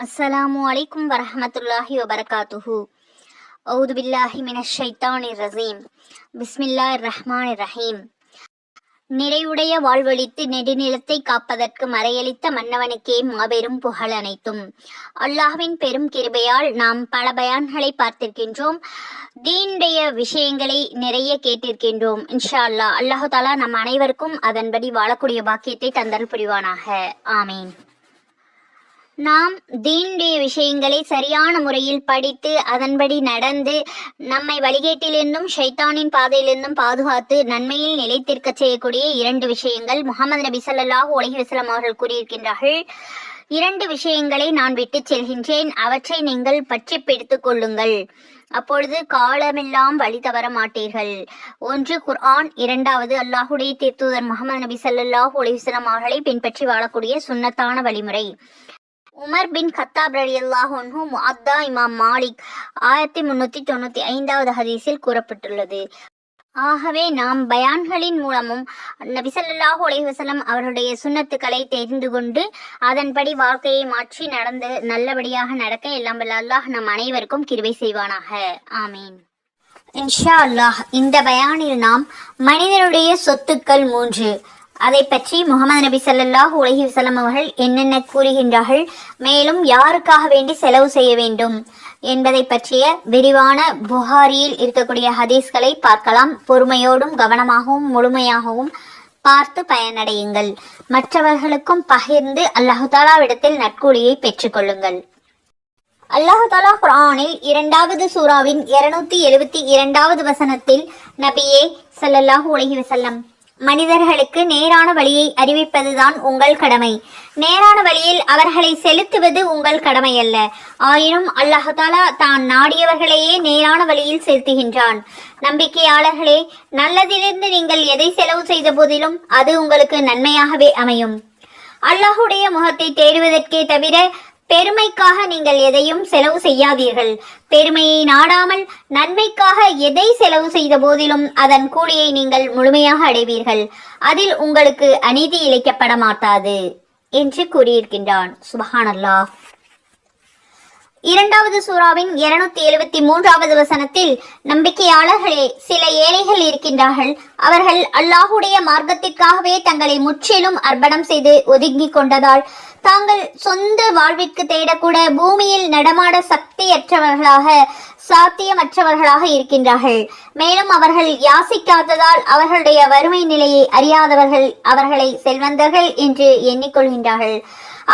அஸ்ஸலாமு அலைக்கும் வரஹ்மத்துல்லாஹி வபரகாத்துஹு. அவுது பில்லாஹி மினஷ் ஷைத்தானிர் ரஜீம். பிஸ்மில்லாஹிர் ரஹ்மானிர் ரஹீம். நிறைவுடைய வாழ்வழித்து நெடுநிலத்தை காப்பதற்கு மறையளித்த மன்னவனுக்கே மாபெரும் புகழ் அனைத்தும். அல்லாஹ்வின் பெரும் கிருபையால் நாம் பல பயான்களை பார்த்திருக்கின்றோம். தீனுடைய விஷயங்களை நிறைய கேட்டிருக்கின்றோம். இன்ஷா அல்லாஹ் அல்லாஹு தாலா நம் அனைவருக்கும் அதன்படி வாழக்கூடிய பாக்கியத்தை தந்தல் புரிவானாக. ஆமீன். நாம் தீனுடைய விஷயங்களை சரியான முறையில் படித்து அதன்படி நடந்து நம்மை வழிகேட்டிலிருந்தும் ஷைத்தானின் பாதையிலிருந்தும் பாதுகாத்து நன்மையில் நிலைத்திருக்க செய்யக்கூடிய 2 விஷயங்கள் முஹம்மது நபி ஸல்லல்லாஹு அலைஹி வஸல்லம் அவர்கள் கூறியிருக்கின்றார்கள். 2 விஷயங்களை நான் விட்டு செல்கின்றேன், அவற்றை நீங்கள் பற்றி பிடித்துக் கொள்ளுங்கள், அப்பொழுது காலமெல்லாம் வழி தவற மாட்டீர்கள். 1 குர்ஆன், 2வது அல்லாஹுடைய திருத்தூதர் முஹம்மது நபி ஸல்லல்லாஹு அலைஹி வஸல்லம் அவர்களை பின்பற்றி வாழக்கூடிய சுன்னத்தான வழிமுறை. உமர் பின் கத்தாப் ரலியல்லாஹு அன்ஹு முஅத்தா இமாம் மாலிக் 1395வது ஹதீஸில் கூறப்பட்டுள்ளது. ஆகவே நாம் பயான்களின் மூலமும் நபி ஸல்லல்லாஹு அலைஹி வஸல்லம் அவருடைய சுன்னத்துக்களை தெரிந்து கொண்டு அதன்படி வாழ்க்கையை மாற்றி நடந்து நல்லபடியாக நடக்க எல்லாம் வல்ல அல்லாஹ் நம் அனைவருக்கும் கிருபை செய்வானாக. ஆமீன். இன்ஷா அல்லாஹ் இந்த பயானில் நாம் மனிதனுடைய சொத்துக்கள் 3 அதை பற்றி முஹம்மது நபி ஸல்லல்லாஹு அலைஹி வஸல்லம் அவர்கள் என்னென்ன கூறுகின்றார்கள், மேலும் யாருக்காக வேண்டி செலவு செய்ய வேண்டும் என்பதை பற்றிய விரிவான புகாரியில் இருக்கக்கூடிய ஹதீஸ்களை பார்க்கலாம். பொறுமையோடும் கவனமாகவும் முழுமையாகவும் பார்த்து பயனடையுங்கள். மற்றவர்களுக்கும் பகிர்ந்து அல்லாஹு தாலாவிடத்தில் நற்கூலியை பெற்றுக்கொள்ளுங்கள். அல்லாஹு தாலா குர்ஆனில் 2வது சூராவின் 272வது வசனத்தில் நபியே ஸல்லல்லாஹு அலைஹி வஸல்லம், மனிதர்களுக்கு நேரான வழியை அறிவிப்பதுதான் உங்கள் கடமை, நேரான வழியில் அவர்களை செலுத்துவது உங்கள் கடமை அல்ல. ஆயினும் அல்லாஹ் தஆலா தான் நாடியவர்களையே நேரான வழியில் செலுத்துகின்றான். நம்பிக்கையாளர்களே, நல்லதிலிருந்து நீங்கள் எதை செலவு செய்த போதிலும் அது உங்களுக்கு நன்மையாகவே அமையும். அல்லாஹுடைய முகத்தை தேடுவதற்கே தவிர பெருமைக்காக நீங்கள் எதையும் செலவு செய்யாதீர்கள். பெருமையை நாடாமல் நன்மைக்காக எதை செலவு செய்த போதிலும் அதன் கூலியை நீங்கள் முழுமையாக அடைவீர்கள். அதில் உங்களுக்கு அநீதி இழைக்கப்பட மாட்டாது என்று கூறியிருக்கின்றான். சுப்ஹானல்லாஹ். 2வது சூராவின் 273வது வசனத்தில், நம்பிக்கையாளர்களே, சில ஏழைகள் இருக்கின்றார்கள், அவர்கள் அல்லாஹுடைய மார்க்கத்திற்காகவே தங்களை முற்றிலும் அர்ப்பணம் செய்து ஒதுங்கிக் கொண்டதால் தாங்கள் சொந்த வாழ்விற்கு தேடக்கூட பூமியில் நடமாட சாத்தியமற்றவர்களாக இருக்கின்றார்கள். மேலும் அவர்கள் யாசிக்காததால் அவர்களுடைய வறுமை நிலையை அறியாதவர்கள் அவர்களை செல்வந்தர்கள் என்று எண்ணிக்கொள்கின்றார்கள்.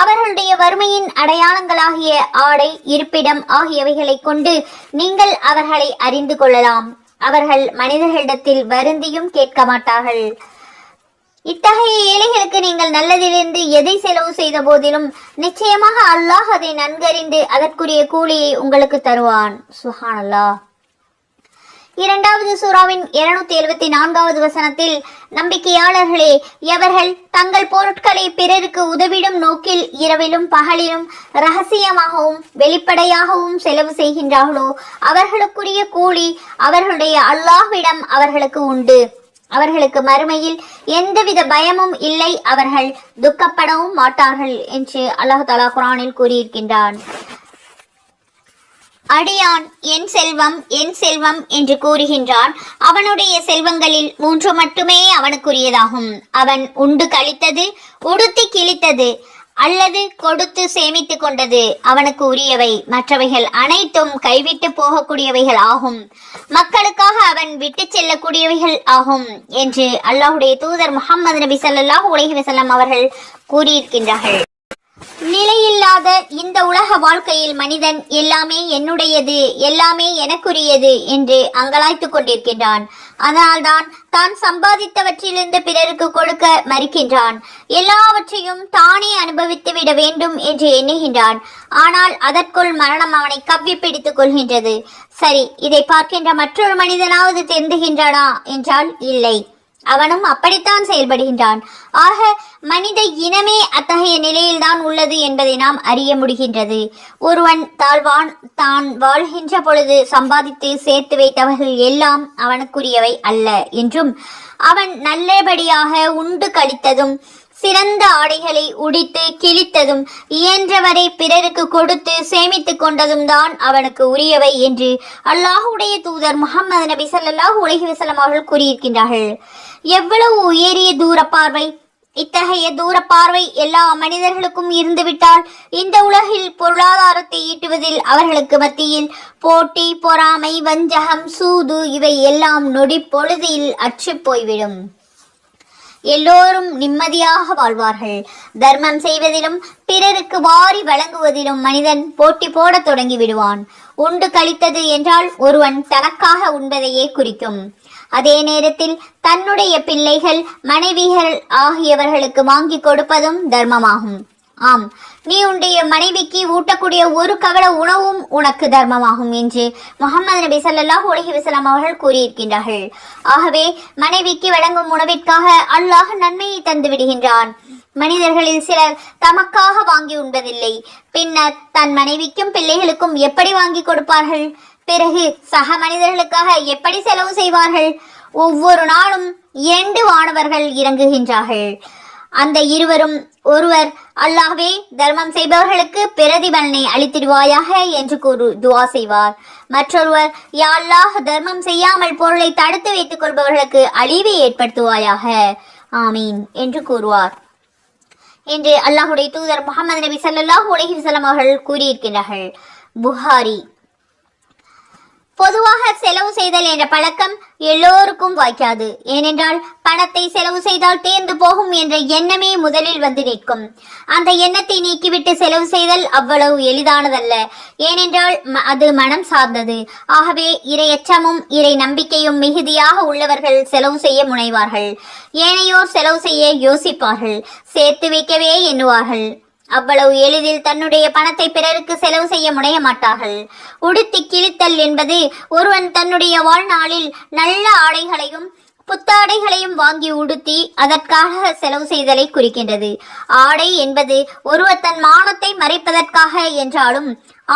அவர்களுடைய வறுமையின் அடையாளங்களாகிய ஆடை, இருப்பிடம் ஆகியவைகளை கொண்டு நீங்கள் அவர்களை அறிந்து கொள்ளலாம். அவர்கள் மனிதர்களிடத்தில் வருந்தியும் கேட்க மாட்டார்கள். இத்தகைய ஏழைகளுக்கு நீங்கள் நல்லதிலிருந்து எதை செலவு செய்த போதிலும் நிச்சயமாக அல்லாஹ் அதை நன்கறிந்து அதற்குரிய கூலியை உங்களுக்கு தருவான். சுப்ஹானல்லாஹ். 2வது சூராவின் 274வது வசனத்தில், நம்பிக்கையாளர்களே, எவர்கள் தங்கள் பொருட்களை பிறருக்கு உதவிடும் நோக்கில் இரவிலும் பகலிலும் ரகசியமாகவும் வெளிப்படையாகவும் செலவு செய்கின்றார்களோ அவர்களுக்குரிய கூலி அவர்களுடைய அல்லாஹ்விடம் அவர்களுக்கு உண்டு. அவர்களுக்கு மறுமையில் எந்தவித பயமும் இல்லை, அவர்கள் துக்கப்படவும் மாட்டார்கள் என்று அல்லாஹ் தஆலா குர்ஆனில் கூறியிருக்கின்றான். அடியான் என் செல்வம் என் செல்வம் என்று கூறுகின்றான். அவனுடைய செல்வங்களில் 3 மட்டுமே அவனுக்குரியதாகும். அவன் உண்டு கழித்தது, உடுத்தி கிழித்தது அல்லது கொடுத்து சேமித்து கொண்டது அவனுக்கு உரியவை. மற்றவைகள் அனைத்தும் கைவிட்டு போகக்கூடியவைகள் ஆகும். மக்களுக்காக அவன் விட்டு செல்லக்கூடியவைகள் ஆகும் என்று அல்லாஹுடைய தூதர் முஹம்மது நபி ஸல்லல்லாஹு அலைஹி வஸல்லம் அவர்கள் கூறியிருக்கின்றார்கள். நிலையில்லாத இந்த உலக வாழ்க்கையில் மனிதன் எல்லாமே என்னுடையது, எல்லாமே எனக்குரியது என்று அங்கலாய்த்துக் கொண்டிருக்கின்றான். அதனால்தான் தான் சம்பாதித்தவற்றிலிருந்து பிறருக்கு கொடுக்க மறுக்கின்றான். எல்லாவற்றையும் தானே அனுபவித்து விட வேண்டும் என்று எண்ணுகின்றான். ஆனால் அதற்குள் மரணம் அவனை கவ்வி பிடித்துக் கொள்கின்றது. சரி, இதை பார்க்கின்ற மற்றொரு மனிதனாவது திருந்துகின்றானா என்றால் இல்லை, அவனும் அப்படித்தான் செயல்படுகின்றான். ஆக மனித இனமே அத்தகைய நிலையில்தான் உள்ளது என்பதை நாம் அறிய முடிகின்றது. ஒருவன் தான் வாழ்கின்ற பொழுது சம்பாதித்து சேர்த்து வைத்தவர்கள் எல்லாம் அவனுக்குரியவை அல்ல என்றும், அவன் நல்லபடியாக உண்டு கழித்ததும் சிறந்த ஆடைகளை உடித்து கிழித்ததும் இயன்றவரை பிறருக்கு கொடுத்து சேமித்துக் கொண்டதும் தான் அவனுக்கு உரியவை என்று அல்லாஹுடைய தூதர் முஹம்மது நபி ஸல்லல்லாஹு அலைஹி வஸல்லம் அவர்கள் கூறியிருக்கின்றார்கள். எவ்வளவு உயரிய தூர பார்வை! இத்தகைய தூர பார்வை எல்லா மனிதர்களுக்கும் இருந்துவிட்டால் இந்த உலகில் பொருளாதாரத்தை ஈட்டுவதில் அவர்களுக்கு மத்தியில் போட்டி, பொறாமை, வஞ்சகம், சூது இவை எல்லாம் நொடி பொழுதில் அற்று போய்விடும். எல்லோரும் நிம்மதியாக வாழ்வார்கள். தர்மம் செய்வதிலும் பிறருக்கு வாரி வழங்குவதிலும் மனிதன் போட்டி போட தொடங்கி விடுவான். உண்டு கழித்தது என்றால் ஒருவன் தனக்காக உண்பதையே குறிக்கும். அதே நேரத்தில் தன்னுடைய பிள்ளைகள், மனைவிகள் ஆகியவர்களுக்கு வாங்கி கொடுப்பதும் தர்மமாகும். ஆம், நீ உன்னுடைய மனைவிக்கு ஊட்டக்கூடிய ஒரு கவல உணவும் உனக்கு தர்மமாகும் என்று முஹம்மது நபி ஸல்லல்லாஹு அலைஹி வஸல்லம் அவர்கள் கூறியிருக்கின்றார்கள். ஆகவே மனைவிக்கு வழங்கும் உணவிற்காக அல்லாஹ் நன்மையை தந்து விடுகின்றான். மனிதர்களில் சிலர் தமக்காக வாங்கி உண்பதில்லை. பின்னர் தன் மனைவிக்கும் பிள்ளைகளுக்கும் எப்படி வாங்கி கொடுப்பார்கள்? பிறகு சக மனிதர்களுக்காக எப்படி செலவு செய்வார்கள்? ஒவ்வொரு நாளும் 2 வானவர்கள் இறங்குகின்றார்கள். அந்த இருவரும் ஒருவர், அல்லாஹ்வே தர்மம் செய்பவர்களுக்கு பிரதிபலனை அளித்திடுவாயாக என்று துஆ செய்வார். மற்றொருவர், யா அல்லாஹ் தர்மம் செய்யாமல் பொருளை தடுத்து வைத்துக் கொள்பவர்களுக்கு அழிவை ஏற்படுத்துவாயாக, ஆமீன் என்று கூறுவார் என்று அல்லாஹுடைய தூதர் முஹம்மது நபி ஸல்லல்லாஹு அலைஹி வஸல்லம் அவர்கள் கூறியிருக்கிறார்கள். புகாரி. பொதுவாக செலவு செய்தல் என்ற பழக்கம் எல்லோருக்கும் வாய்க்காது. ஏனென்றால் பணத்தை செலவு செய்தால் தீர்ந்து போகும் என்ற எண்ணமே முதலில் வந்து நிற்கும். அந்த எண்ணத்தை நீக்கிவிட்டு செலவு செய்தல் அவ்வளவு எளிதானதல்ல. ஏனென்றால் அது மனம் சார்ந்தது. ஆகவே இறையச்சமும் இறை நம்பிக்கையும் மிகுதியாக உள்ளவர்கள் செலவு செய்ய முனைவார்கள். ஏனையோர் செலவு செய்ய யோசிப்பார்கள், சேர்த்து வைக்கவே எண்ணுவார்கள். அவ்வளவு எளிதில் தன்னுடைய பணத்தை பிறருக்கு செலவு செய்ய முனைய மாட்டார்கள். உடுத்தி கிழித்தல் என்பது ஒருவன் தன்னுடைய வாழ்நாளில் நல்ல ஆடைகளையும் புத்தாடைகளையும் வாங்கி உடுத்தி அதற்காக செலவு செய்தலை குறிக்கின்றது. ஆடை என்பது ஒருவர் தன் மானத்தை மறைப்பதற்காக என்றாலும்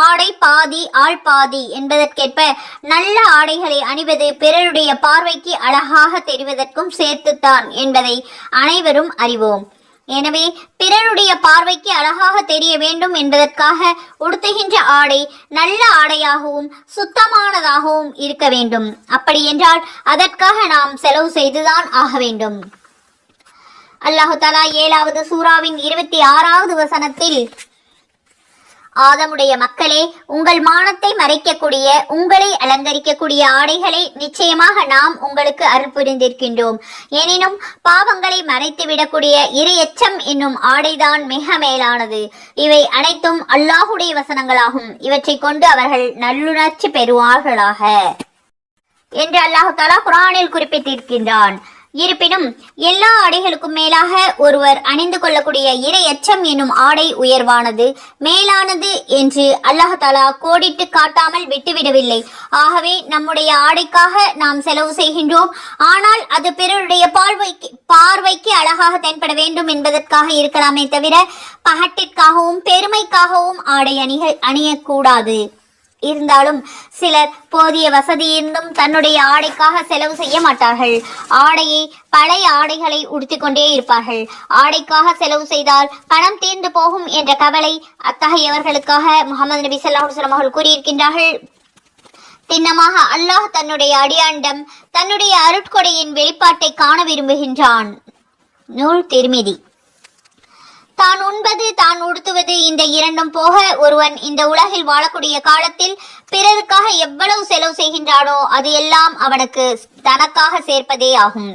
ஆடை பாதி ஆள் பாதி என்பதற்கேற்ப நல்ல ஆடைகளை அணிவது பிறருடைய பார்வைக்கு அழகாக தெரிவதற்கும் சேர்த்துத்தான் என்பதை அனைவரும் அறிவோம். எனவே பிறருடைய பார்வைக்கு அழகாக தெரிய வேண்டும் என்பதற்காக உடுத்துகின்ற ஆடை நல்ல ஆடையாகவும் சுத்தமானதாகவும் இருக்க வேண்டும். அப்படி என்றால் அதற்காக நாம் செலவு செய்துதான் ஆக வேண்டும். அல்லாஹு தஆலா 7வது சூராவின் 26வது வசனத்தில், ஆதமுடைய மக்களே, உங்கள் மானத்தை மறைக்கக்கூடிய, உங்களை அலங்கரிக்கக்கூடிய ஆடைகளை நிச்சயமாக நாம் உங்களுக்கு அருள் புரிந்திருக்கின்றோம். எனினும் பாவங்களை மறைத்து விடக்கூடிய இறையச்சம் என்னும் ஆடைதான் மிக மேலானது. இவை அனைத்தும் அல்லாஹுடைய வசனங்களாகும். இவற்றை கொண்டு அவர்கள் நல்லுணர்ச்சி பெறுவார்களாக என்று அல்லாஹு தஆலா குர்ஆனில் குறிப்பிட்டிருக்கின்றான். இருப்பினும் எல்லா ஆடைகளுக்கும் மேலாக ஒருவர் அணிந்து கொள்ளக்கூடிய இறையச்சம் என்னும் ஆடை உயர்வானது, மேலானது என்று அல்லாஹ் தஆலா கோடிட்டு காட்டாமல் விட்டுவிடவில்லை. ஆகவே நம்முடைய ஆடைக்காக நாம் செலவு செய்கின்றோம். ஆனால் அது பிறருடைய பார்வைக்கு அழகாக தென்பட வேண்டும் என்பதற்காக இருக்கலாமே தவிர பகட்டிற்காகவும் பெருமைக்காகவும் ஆடை அணியக்கூடாது. இருந்தாலும் சிலர் போதிய வசதி இருந்தும் தன்னுடைய ஆடைக்காக செலவு செய்ய மாட்டார்கள். ஆடையை பழைய ஆடைகளை உடுத்திக்கொண்டே இருப்பார்கள். ஆடைக்காக செலவு செய்தால் பணம் தீர்ந்து போகும் என்ற கவலை அத்தகையவர்களுக்காக முஹம்மது நபி ஸல்லல்லாஹு அலைஹி வஸல்லம் அவர்கள் கூறியிருக்கின்றார்கள். திண்ணமாக அல்லாஹ் தன்னுடைய அடியாண்டம் தன்னுடைய அருட்கொடையின் வெளிப்பாட்டை காண விரும்புகின்றான். நூல் திர்மிதி. தான் உண்பது, தான் உடுத்துவது, இந்த இரண்டும் போக ஒருவன் இந்த உலகில் வாழக்கூடிய காலத்தில் பிறருக்காக எவ்வளவு செலவு செய்கின்றானோ அது எல்லாம் அவனுக்கு தனக்காக சேர்ப்பதே ஆகும்.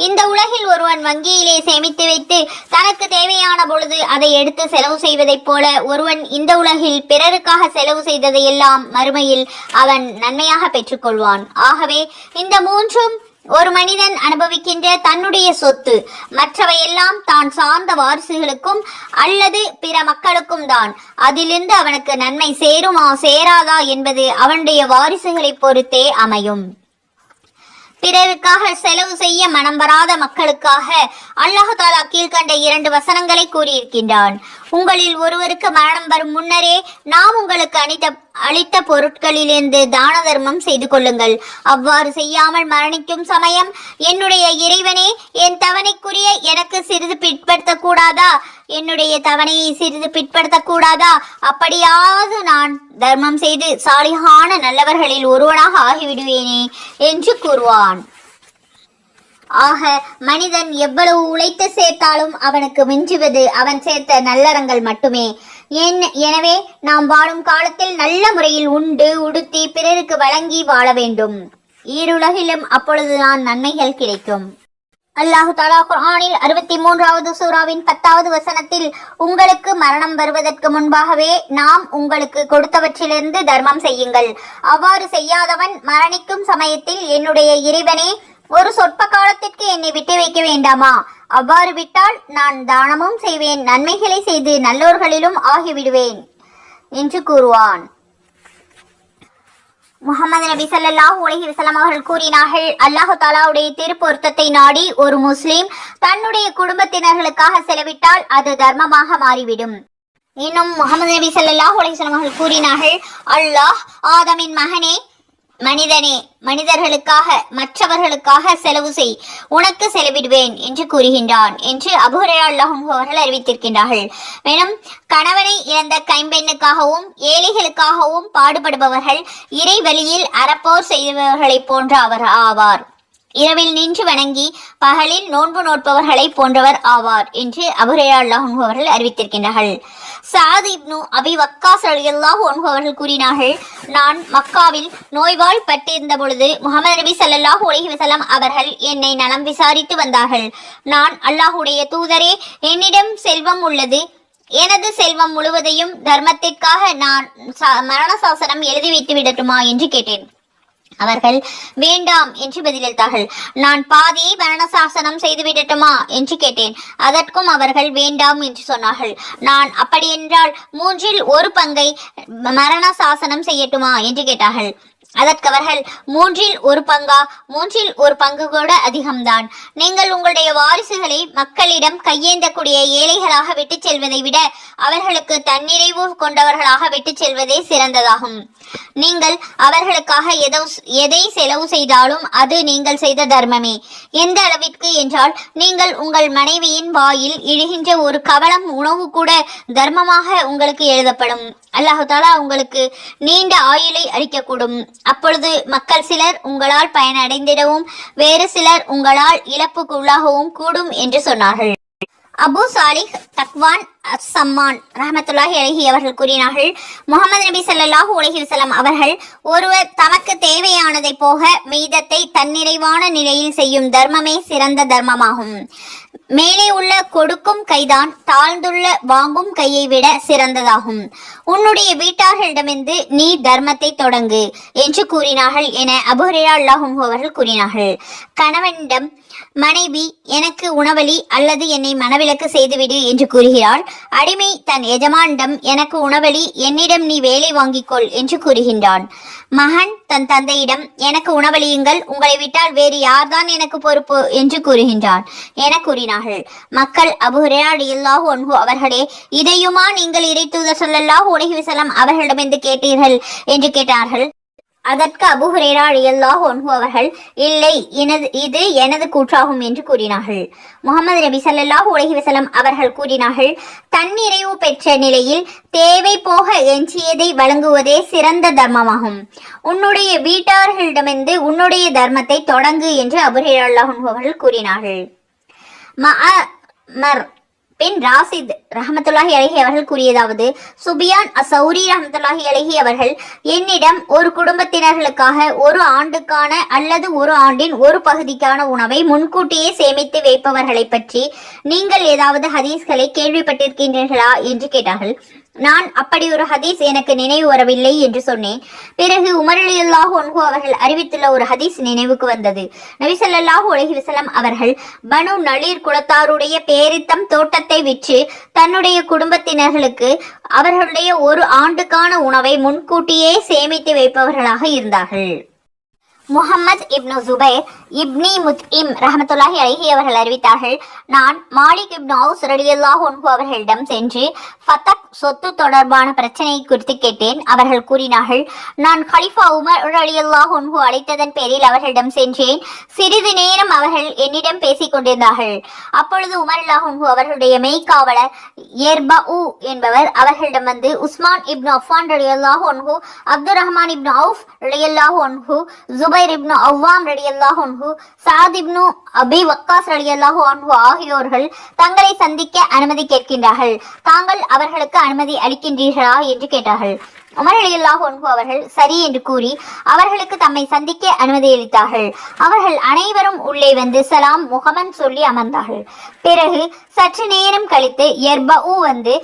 இந்த உலகில் ஒருவன் வங்கியிலே சேமித்து வைத்து தனக்கு தேவையான பொழுது அதை எடுத்து செலவு செய்வதைப் போல ஒருவன் இந்த உலகில் பிறருக்காக செலவு செய்ததை எல்லாம் மறுமையில் அவன் நன்மையாக பெற்றுக்கொள்வான். ஆகவே இந்த மூன்றும் ஒரு மனிதன் அனுபவிக்கின்ற தன்னுடைய சொத்து. மற்றவையெல்லாம் தான் சார்ந்த வாரிசுகளுக்கும் அல்லது பிற மக்களுக்கும் தான். அதிலிருந்து அவனுக்கு நன்மை சேருமா சேராதா என்பது அவனுடைய வாரிசுகளை பொறுத்தே அமையும். பிறருக்காக செலவு செய்ய மனம் வராத மக்களுக்காக அல்லாஹ் தஆலா கீழ்கண்ட 2 வசனங்களை கூறியிருக்கின்றான். உங்களில் ஒருவருக்கு மரணம் வரும் முன்னரே நாம் உங்களுக்கு அளித்த பொருட்களிலிருந்து தான தர்மம் செய்து கொள்ளுங்கள். அவ்வாறு செய்யாமல் மரணிக்கும் சமயம், என்னுடைய இறைவனே, என் தவணைக்குரிய எனக்கு சிறிது பிற்படுத்தக் கூடாதா? என்னுடைய தவணையை சிறிது பிற்படுத்தக் கூடாதா? அப்படியாவது நான் தர்மம் செய்து சாலிகான நல்லவர்களில் ஒருவனாக ஆகிவிடுவேனே என்று கூறுவான். ஆக மனிதன் எவ்வளவு உழைத்து சேர்த்தாலும் அவனுக்கு மிஞ்சுவது அவன் சேர்த்த நல்லறங்கள் மட்டுமே. எனவே நாம் வாழும் காலத்தில் நல்ல முறையில் உண்டு உடுத்தி பிறருக்கு வழங்கி வாழ வேண்டும். ஈருலகிலும் அப்பொழுதுதான் நன்மைகள் கிடைக்கும். அல்லாஹு தஆலா குர்ஆனில் 63வது சூராவின் 10வது வசனத்தில், உங்களுக்கு மரணம் வருவதற்கு முன்பாகவே நாம் உங்களுக்கு கொடுத்தவற்றிலிருந்து தர்மம் செய்யுங்கள். அவ்வாறு செய்யாதவன் மரணிக்கும் சமயத்தில், என்னுடைய இறைவனே, ஒரு சொற்ப காலத்திற்கு என்னை விட்டு வைக்க வேண்டாமா? அவ்வாறு விட்டால் நான் தானமும் செய்வேன், நன்மைகளை செய்து நல்லோர்களிலும் ஆகிவிடுவேன் என்று கூறுவான். முஹம்மது நபி ஸல்லல்லாஹு அலைஹி வஸல்லம் அவர்கள் கூறினார்கள், அல்லாஹு தஆலாவுடைய திருப்பொருத்தத்தை நாடி ஒரு முஸ்லிம் தன்னுடைய குடும்பத்தினர்களுக்காக செலவிட்டால் அது தர்மமாக மாறிவிடும். இன்னும் முஹம்மது நபி ஸல்லல்லாஹு அலைஹி வஸல்லம் அவர்கள் கூறினார்கள், அல்லாஹ் ஆதமின் மகனே, மனிதனே, மனிதர்களுக்காக மற்றவர்களுக்காக செலவு செய், உனக்கு செலவிடுவேன் என்று கூறுகின்றான் என்று அபூ ஹுரைரா ரலியல்லாஹு அன்ஹு அவர்கள் அறிவித்திருக்கின்றார்கள். மேலும் கணவனை இழந்த கைம்பெண்ணுக்காகவும் ஏழைகளுக்காகவும் பாடுபடுபவர்கள் இறை வழியில் அறப்போர் செய்பவர்களைப் போன்ற அவர் ஆவார். இரவில் நின்று வணங்கி பகலில் நோன்பு நோட்பவர்களை போன்றவர் ஆவார் என்று அபூ ஹுரைரா ரலியல்லாஹு அன்ஹு அவர்கள் அறிவித்திருக்கின்றார்கள். சஅத் இப்னு அபி வக்காஸ் ரலியல்லாஹு அன்ஹு அவர்கள் கூறினார்கள், நான் மக்காவில் நோய்வாய் பட்டிருந்த பொழுது முஹம்மது நபி ஸல்லல்லாஹு அலைஹி வஸல்லம் அவர்கள் என்னை நலம் விசாரித்து வந்தார்கள். நான், அல்லாஹ்வுடைய தூதரே, என்னிடம் செல்வம் உள்ளது, எனது செல்வம் முழுவதையும் தர்மத்திற்காக நான் மரண சாசனம் எழுதி வைத்து விடட்டுமா என்று கேட்டேன். அவர்கள் வேண்டாம் என்று பதிலளித்தார்கள். நான் பாதியை மரண சாசனம் செய்து விடட்டுமா என்று கேட்டேன். அதற்கும் அவர்கள் வேண்டாம் என்று சொன்னார்கள். நான், அப்படியென்றால் 1/3 பங்கை மரண சாசனம் செய்யட்டுமா என்று கேட்டார்கள். அதற்கு அவர்கள், 1/3 பங்கா? 1/3 பங்கு கூட அதிகம்தான். நீங்கள் உங்களுடைய வாரிசுகளை மக்களிடம் கையேந்தக்கூடிய ஏழைகளாக விட்டுச் செல்வதை விட அவர்களுக்கு தன்னிறைவு கொண்டவர்களாக விட்டுச் செல்வதே சிறந்ததாகும். நீங்கள் அவர்களுக்காக எதை செலவு செய்தாலும் அது நீங்கள் செய்த தர்மமே. எந்த அளவிற்கு என்றால், நீங்கள் உங்கள் மனைவியின் வாயில் இழுகின்ற ஒரு கவளம் உணவு கூட தர்மமாக உங்களுக்கு எழுதப்படும். அல்லாஹு தஆலா உங்களுக்கு நீண்ட ஆயுளை அளிக்கக்கூடும். அப்பொழுது மக்கள் சிலர் உங்களால் பயனடைந்திடவும் வேறு சிலர் உங்களால் இழப்புக்கு உள்ளாகவும் கூடும் என்று சொன்னார்கள். அபு சாலிஹ் தக்வான் அஸ்-சம்மான் ரஹ்மத்துல்லாஹி அலைஹி அவர்கள் கூறினார்கள், முஹம்மது நபி ஸல்லல்லாஹு அலைஹி வஸல்லம் அவர்கள், ஒருவர் தமக்கு தேவையானதை போக மீதத்தை தன்னிறைவான நிலையில் செய்யும் தர்மமே சிறந்த தர்மமாகும். மேலே உள்ள கொடுக்கும் கைதான் தாழ்ந்துள்ள வாங்கும் கையை விட சிறந்ததாகும். உன்னுடைய வீட்டார்களிடமிருந்து நீ தர்மத்தை தொடங்கு என்று கூறினார்கள் என அபூ ஹுரைரா ரலியல்லாஹு அன்ஹு அவர்கள் கூறினார்கள். கணவனிடம் மனைவி, எனக்கு உணவளி அல்லது என்னை மனவிலக்கு செய்துவிடு என்று கூறுகிறாள். அடிமை தன் எஜமானிடம், எனக்கு உணவளி, என்னிடம் நீ வேலை வாங்கிக்கொள் என்று கூறுகின்றான். மகன் தன் தந்தையிடம், எனக்கு உணவளியுங்கள், உங்களை விட்டால் வேறு யார்தான் எனக்கு பொறுப்பு என்று கூறுகின்றான் என கூறினார்கள். மக்கள் அபூ ஹுரைரா ரலியல்லாஹு அன்ஹு அவர்களே, இதையுமா நீங்கள் இறை தூதர் ஸல்லல்லாஹு அலைஹி வஸல்லம் அவர்களிடமிருந்து கேட்டீர்கள் என்று கேட்டார்கள். அதற்கு அபூ ஹுரைரா ரலியல்லாஹு அன்ஹு அவர்கள், இல்லை, இது எனது கூற்றாகும் என்று கூறினார்கள். முஹம்மது நபி ஸல்லல்லாஹு அலைஹி வஸல்லம் அவர்கள் கூறினார்கள், தன்னிறைவு பெற்ற நிலையில் தேவை போக எஞ்சியதை வழங்குவதே சிறந்த தர்மமாகும். உன்னுடைய வீட்டார்களிடமிருந்து உன்னுடைய தர்மத்தை தொடங்கு என்று அபூ ஹுரைரா ரலியல்லாஹு அன்ஹு அவர்கள் கூறினார்கள். மஅமர் பின் ராசித் ரஹமத்துல்லாஹி அலைஹி அவர்கள் கூறியதாவது, சுபியான் அஸ்-சௌரி ரஹமத்துல்லாஹி அலைஹி அவர்கள், என்னிடம் ஒரு குடும்பத்தினர்களுக்காக ஒரு ஆண்டுக்கான அல்லது ஒரு ஆண்டின் ஒரு பகுதிக்கான உணவை முன்கூட்டியே சேமித்து வைப்பவர்களை பற்றி நீங்கள் ஏதாவது ஹதீஸ்களை கேள்விப்பட்டிருக்கின்றீர்களா என்று கேட்டார்கள். நான், அப்படி ஒரு ஹதீஸ் எனக்கு நினைவு வரவில்லை என்று சொன்னேன். பிறகு உமர் ரலியல்லாஹு அன்ஹு அவர்கள் அறிவித்துள்ள ஒரு ஹதீஸ் நினைவுக்கு வந்தது. நபி ஸல்லல்லாஹு அலைஹி வஸல்லம் அவர்கள் பனு நளீர் குலத்தாருடைய பேரித்தம் தோட்டத்தை விற்று தன்னுடைய குடும்பத்தினர்களுக்கு அவர்களுடைய ஒரு ஆண்டுக்கான உணவை முன்கூட்டியே சேமித்து வைப்பவர்களாக இருந்தார்கள். முஹம்மது இப்னு ஜுபைர் இப்னி முத்இம் ரஹமத்துல்லாஹி அலைஹி அவர்கள் அறிவித்தார்கள், நான் மாலிக் இப்னு அவுஸ் ரலியல்லாஹு அன்ஹு அவர்களிடம் சென்று ஃபதக் சொத்து தொடர்பான பிரச்சனையை குறித்து கேட்டேன். அவர்கள் கூறினார்கள், நான் கலிஃபா உமர் ரலியல்லாஹு அன்ஹு அழைத்ததன் பேரில் அவர்களிடம் சென்றேன். சிறிது நேரம் அவர்கள் என்னிடம் பேசிக் கொண்டிருந்தார்கள். அப்பொழுது உமர் ரலியல்லாஹு அன்ஹு அவர்களுடைய மெய்காவலர் எர்பஉ என்பவர் அவர்களிடம் வந்து, உஸ்மான் இப்னு அஃபான் ரலியல்லாஹு அன்ஹு, அப்துர் ரஹ்மான் இப்னு அவுஃப் ரலியல்லாஹு அன்ஹு, ஜுபைர் இப்னு அவ்வாம் ரலியல்லாஹு அன்ஹு, சாத் இப்னு அபி வக்காஸ் ரலியல்லாஹு அன்ஹு ஆகியோர்கள் தங்களை சந்திக்க அனுமதி கேட்கின்றார்கள். தாங்கள் அவர்களுக்கு அனுமதி அளிக்கின்றீர்களா என்று கேட்டார்கள். உமர் ரலியல்லாஹு அன்ஹு அவர்கள் சரி என்று கூறி அவர்களுக்கு தம்மை சந்திக்க அனுமதி அளித்தார்கள். அவர்கள் அனைவரும் உள்ளே வந்து சலாம் முகமன் சொல்லி அமர்ந்தார்கள். பிறகு சற்று நேரம் கழித்து எர்பஉ வந்து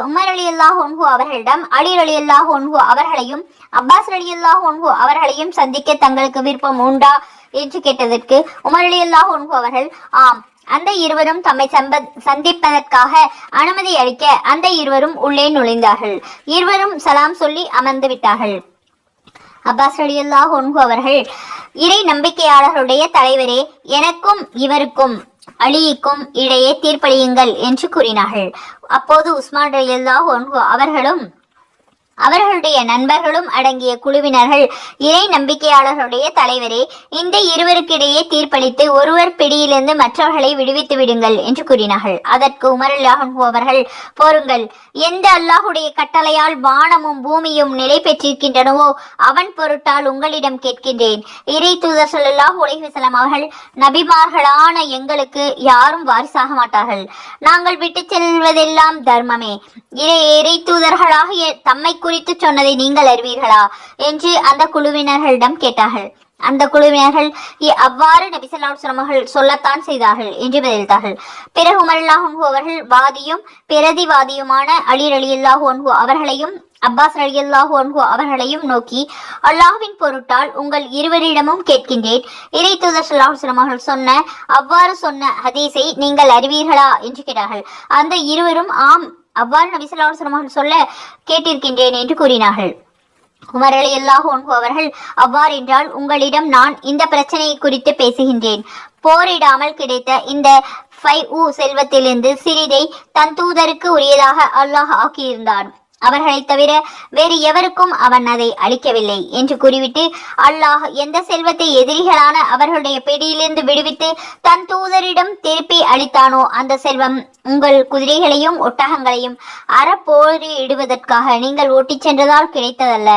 உமர் ரலியல்லாஹு அன்ஹு அவர்களிடம் அலி ரலியல்லாஹு அன்ஹு அவர்களையும் அப்பாஸ் ரலியல்லாஹு அன்ஹு அவர்களையும் சந்திக்க தங்களுக்கு விருப்பம் உண்டா என்று கேட்டதற்கு உமர் ரலியல்லாஹு அன்ஹு அவர்கள் ஆம், அந்த இருவரும் தம்மை சந்திப்பதற்காக அனுமதி அளிக்க அந்த இருவரும் உள்ளே நுழைந்தார்கள். இருவரும் சலாம் சொல்லி அமர்ந்து விட்டார்கள். அப்பாஸ் ரலியல்லாஹு அன்ஹு அவர்கள், இறை நம்பிக்கையாளர்களுடைய தலைவரே, எனக்கும் இவருக்கும் அலிக்கும் இடையே தீர்ப்பளியுங்கள் என்று கூறினார்கள். அப்போது உஸ்மான் ரலியல்லாஹு அன்ஹு அவர்களும் அவர்களுடைய நண்பர்களும் அடங்கிய குழுவினர்கள், இறை நம்பிக்கையாளர்களுடைய தலைவரே, இந்த இருவருக்கிடையே தீர்ப்பளித்து ஒருவர் பிடியிலிருந்து மற்றவர்களை விடுவித்து விடுங்கள் என்று கூறினார்கள். அதற்கு உமர் ரலியல்லாஹு அன்ஹு அவர்கள், போருங்கள், எந்த அல்லாஹுடைய கட்டளையால் வானமும் பூமியும் நிலை பெற்றிருக்கின்றனவோ அவன் பொருட்டால் உங்களிடம் கேட்கின்றேன். இறை தூதர் ஸல்லல்லாஹு அலைஹி வஸல்லம் அவர்கள், நபிமார்களான எங்களுக்கு யாரும் வாரிசாக மாட்டார்கள். நாங்கள் விட்டு செல்வதெல்லாம் தர்மமே. இறை தூதர்களாகிய தம்மை குறித்து சொன்னதை நீங்கள் அறிவீர்களா என்று அந்த குழுவினர்களிடம் கேட்டார்கள். அந்த குழுவினர்கள் அவ்வாறு நபி ஸல்லல்லாஹு அலைஹி வஸல்லம் அவர்கள் சொல்லத்தான் செய்தார்கள் என்று பதிலளித்தார்கள். பிறகு உமர் ரலியல்லாஹு அன்ஹு அவர்கள் வாதியும் பிரதிவாதியுமான அலி ரலியல்லாஹு அன்ஹு அவர்களையும் அப்பாஸ் ரலியல்லாஹு அன்ஹு அவர்களையும் நோக்கி, அல்லாஹ்வின் பொருட்டால் உங்கள் இருவரிடமும் கேட்கின்றேன், இறை தூதர் ஸல்லல்லாஹு அலைஹி வஸல்லம் அவர்கள் அவ்வாறு சொன்ன ஹதீஸை நீங்கள் அறிவீர்களா என்று கேட்டார்கள். அந்த இருவரும் ஆம், அவ்வாறு நபி ஸல்லல்லாஹு அலைஹி வஸல்லம் சொல்ல கேட்டிருக்கின்றேன் என்று கூறினார்கள். உமர் ரலியல்லாஹு அன்ஹு அவர்கள், அவ்வாறு என்றால் உங்களிடம் நான் இந்த பிரச்சனையை குறித்து பேசுகின்றேன். போரிடாமல் கிடைத்த இந்த செல்வத்திலிருந்து சிறிதை தன் தூதருக்கு உரியதாக அல்லாஹ் ஆக்கியிருந்தான். அவர்களை தவிர வேறு எவருக்கும் அவன் அதை அளிக்கவில்லை என்று கூறிவிட்டு, அல்லாஹ் எந்த செல்வத்தை எதிரிகளான அவர்களுடைய பிடியிலிருந்து விடுவித்து தன் தூதரிடம் திருப்பி அளித்தானோ அந்த செல்வம் உங்கள் குதிரைகளையும் ஒட்டகங்களையும் அறப்போரிடுவதற்காக நீங்கள் ஓட்டிச் சென்றதால் கிடைத்ததல்ல.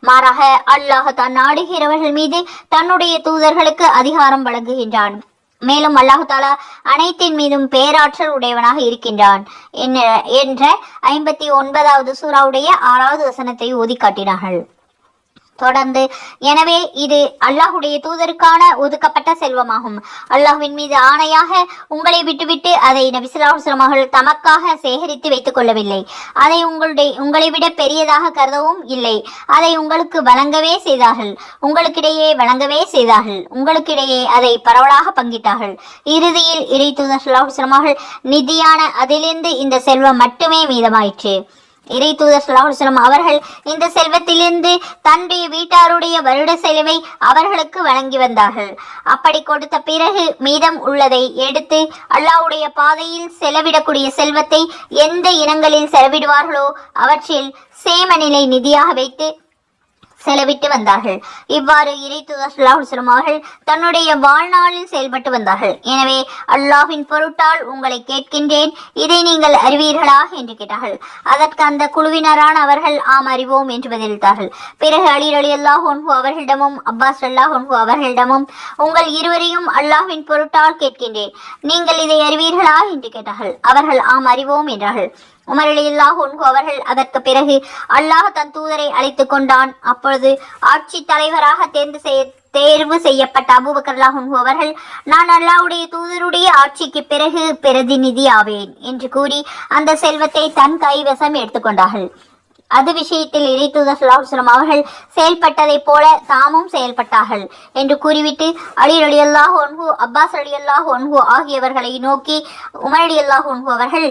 மாறாக அல்லாஹ் தான் நாடுகிறவர்கள் மீது தன்னுடைய தூதர்களுக்கு அதிகாரம் வழங்குகின்றான். மேலும் அல்லாஹு தாலா அனைத்தின் மீதும் பேராற்றல் உடையவனாக இருக்கின்றான் என்ற 59வது சூராவுடைய 6வது வசனத்தை ஓதி காட்டினார்கள். தொடர்ந்து, எனவே இது அல்லாஹுடைய தூதருக்கான ஒதுக்கப்பட்ட செல்வமாகும். அல்லாஹ்வின் மீது ஆணையாக உங்களை விட்டுவிட்டு அதை நபி ஸல்லல்லாஹு அலைஹி வஸல்லம் அவர்கள் தமக்காக சேகரித்து வைத்துக் கொள்ளவில்லை. அதை உங்களை விட பெரியதாக கருதவும் இல்லை. அதை உங்களுக்கு வழங்கவே செய்தார்கள். உங்களுக்கிடையே அதை பரவலாக பங்கிட்டார்கள். இறுதியில் இறை தூதர் ஸல்லல்லாஹு அலைஹி வஸல்லம் அவர்கள் நிதியான அதிலிருந்து இந்த செல்வம் மட்டுமே மீதமாயிற்று. இறை தூதர் ஸல்லல்லாஹு அலைஹி வஸல்லம் அவர்கள் இந்த செல்வத்திலிருந்து தன்னுடைய வீட்டாருடைய வருட செலவை அவர்களுக்கு வழங்கி வந்தார்கள். அப்படி கொடுத்த பிறகு மீதம் உள்ளதை எடுத்து அல்லாஹ்வுடைய பாதையில் செலவிடக்கூடிய செல்வத்தை எந்த இனங்களில் செலவிடுவார்களோ அவற்றில் சேமநிலை நிதியாக வைத்து செலவிட்டு வந்தார்கள். இவ்வாறு இறை தூதர் ஸல்லல்லாஹு அலைஹி வஸல்லம் அவர்கள் தன்னுடைய வாழ்நாளில் செயல்பட்டு வந்தார்கள். எனவே அல்லாஹ்வின் பொருட்டால் உங்களை கேட்கின்றேன், இதை நீங்கள் அறிவீர்களா என்று கேட்டார்கள். அதற்கு அந்த குழுவினரான அவர்கள் ஆம், அறிவோம் என்று பதிலளித்தார்கள். பிறகு அலி ரலியல்லாஹு அன்ஹு அவர்களிடமும் அப்பாஸ் ரலியல்லாஹு அன்ஹு அவர்களிடமும் உங்கள் இருவரையும் அல்லாஹ்வின் பொருட்டால் கேட்கின்றேன், நீங்கள் இதை அறிவீர்களா என்று கேட்டார்கள். அவர்கள் ஆம், அறிவோம் என்றார்கள். உமர் ரலியல்லாஹு அன்ஹு அவர்கள் அதற்கு பிறகு அல்லாஹ் தன் தூதரை அழைத்துக் கொண்டான். அப்பொழுது ஆட்சி தலைவராக தேர்வு செய்யப்பட்ட அபூபக்கர் ரலியல்லாஹு அன்ஹு அவர்கள், நான் அல்லாஹ்வுடைய தூதருடைய ஆட்சிக்கு பிறகு பிரதிநிதி ஆவேன் என்று கூறி அந்த செல்வத்தை தன் கைவசம் எடுத்துக்கொண்டார்கள். அது விஷயத்தில் இறை தூதர் ஸல்லல்லாஹு அலைஹி வஸல்லம் அவர்கள் செயல்பட்டதை போல தாமும் செயல்பட்டார்கள் என்று கூறிவிட்டு அலி ரலியல்லாஹு அன்ஹு, அப்பாஸ் ரலியல்லாஹு அன்ஹு ஆகியவர்களை நோக்கி உமர் ரலியல்லாஹு அன்ஹு அவர்கள்,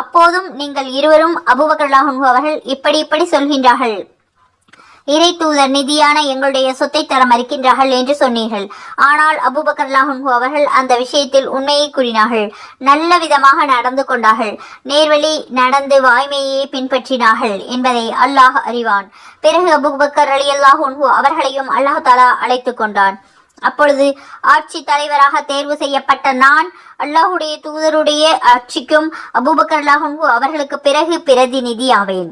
அப்போதும் நீங்கள் இருவரும் அபூபக்கர் ரலியல்லாஹு அன்ஹு அவர்கள் இப்படி சொல்கின்றார்கள் இறை தூதர் நிதியான எங்களுடைய சொத்தை தர மறுக்கின்றார்கள் என்று சொன்னீர்கள். ஆனால் அபூபக்கர் ரலியல்லாஹு அன்ஹு அவர்கள் அந்த விஷயத்தில் உண்மையை கூறினார்கள். நல்ல விதமாக நடந்து கொண்டார்கள். நேர்வழி நடந்து வாய்மையை பின்பற்றினார்கள் என்பதை அல்லாஹ் அறிவான். பிறகு அபூபக்கர் ரலியல்லாஹு அன்ஹு அவர்களையும் அல்லாஹ் தஆலா அழைத்துக் கொண்டான். அப்பொழுது ஆட்சி தலைவராக தேர்வு செய்யப்பட்ட நான் அல்லாஹுடைய தூதருடைய ஆட்சிக்கும் அபூபக்கர் ரலியல்லாஹு அன்ஹு அவர்களுக்கு பிறகு பிரதிநிதி ஆவேன்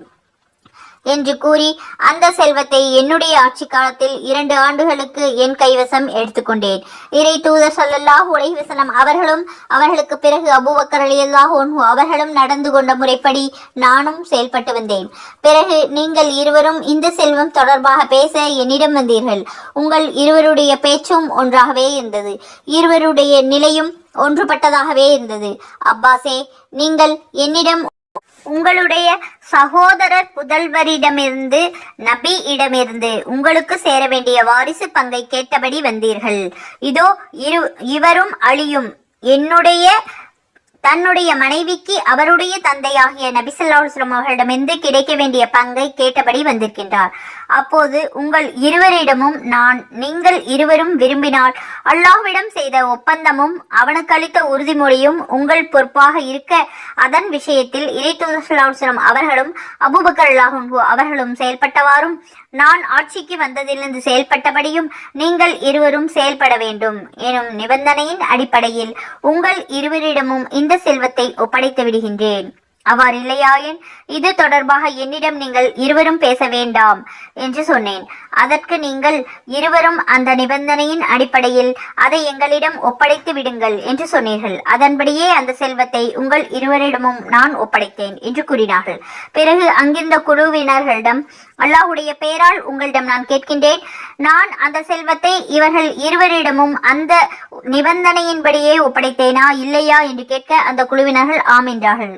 என்று கூறி அந்த செல்வத்தை என்னுடைய ஆட்சி காலத்தில் 2 ஆண்டுகளுக்கு என் கைவசம் எடுத்துக்கொண்டேன். இறை தூதர் ஸல்லல்லாஹு அலைஹி வஸல்லம் அவர்களும் அவர்களுக்கு பிறகு அபூபக்கர் ரலியல்லாஹு அன்ஹு அவர்களும் நடந்து கொண்ட முறைப்படி நானும் செயல்பட்டு வந்தேன். பிறகு நீங்கள் இருவரும் இந்த செல்வம் தொடர்பாக பேச என்னிடம் வந்தீர்கள். உங்கள் இருவருடைய பேச்சும் ஒன்றாகவே இருந்தது. இருவருடைய நிலையும் ஒன்றுபட்டதாகவே இருந்தது. அப்பாஸே, நீங்கள் என்னிடம் உங்களுடைய சகோதரர் புதல்வரிடமிருந்து நபி இடமிருந்து உங்களுக்கு சேர வேண்டிய வாரிசு பங்கை கேட்டபடி வந்தீர்கள். இதோ இவரும் அழியும் தன்னுடைய மனைவிக்கு அவருடைய தந்தையாகிய நபி ஸல்லல்லாஹு அலைஹி வஸல்லம் அவர்களிடமிருந்து கிடைக்க வேண்டிய பங்கை கேட்டபடி வந்திருக்கின்றார். அப்போது உங்கள் இருவரிடமும் நீங்கள் இருவரும் விரும்பினால் அல்லாஹ்விடம் செய்த ஒப்பந்தமும் அவனுக்கு அளித்த உறுதிமொழியும் உங்கள் பொறுப்பாக இருக்க அதன் விஷயத்தில் இறை தூதர் ஸல்லல்லாஹு அலைஹி வஸல்லம் அவர்களும் அபூபக்கர் ரலியல்லாஹு அன்ஹு அவர்களும் செயல்பட்டவாறும் நான் ஆட்சிக்கு வந்ததிலிருந்து செயல்பட்டபடியும் நீங்கள் இருவரும் செயல்பட வேண்டும் எனும் நிபந்தனையின் அடிப்படையில் உங்கள் இருவரிடமும் இந்த செல்வத்தை ஒப்படைத்து விடுகின்றேன். அவ்வாறு இல்லையாயின் இது தொடர்பாக என்னிடம் நீங்கள் இருவரும் பேச வேண்டாம் என்று சொன்னேன். அதற்கு நீங்கள் இருவரும் அந்த நிபந்தனையின் அடிப்படையில் அதை எங்களிடம் ஒப்படைத்து விடுங்கள் என்று சொன்னீர்கள். அதன்படியே அந்த செல்வத்தை உங்கள் இருவரிடமும் நான் ஒப்படைத்தேன் என்று கூறினார்கள். பிறகு அங்கிருந்த குழுவினர்களிடம், அல்லாஹுடைய பெயரால் உங்களிடம் நான் கேட்கின்றேன், நான் அந்த செல்வத்தை இவர்கள் இருவரிடமும் அந்த நிபந்தனையின்படியே ஒப்படைத்தேனா இல்லையா என்று கேட்க அந்த குழுவினர்கள் ஆம் என்றார்கள்.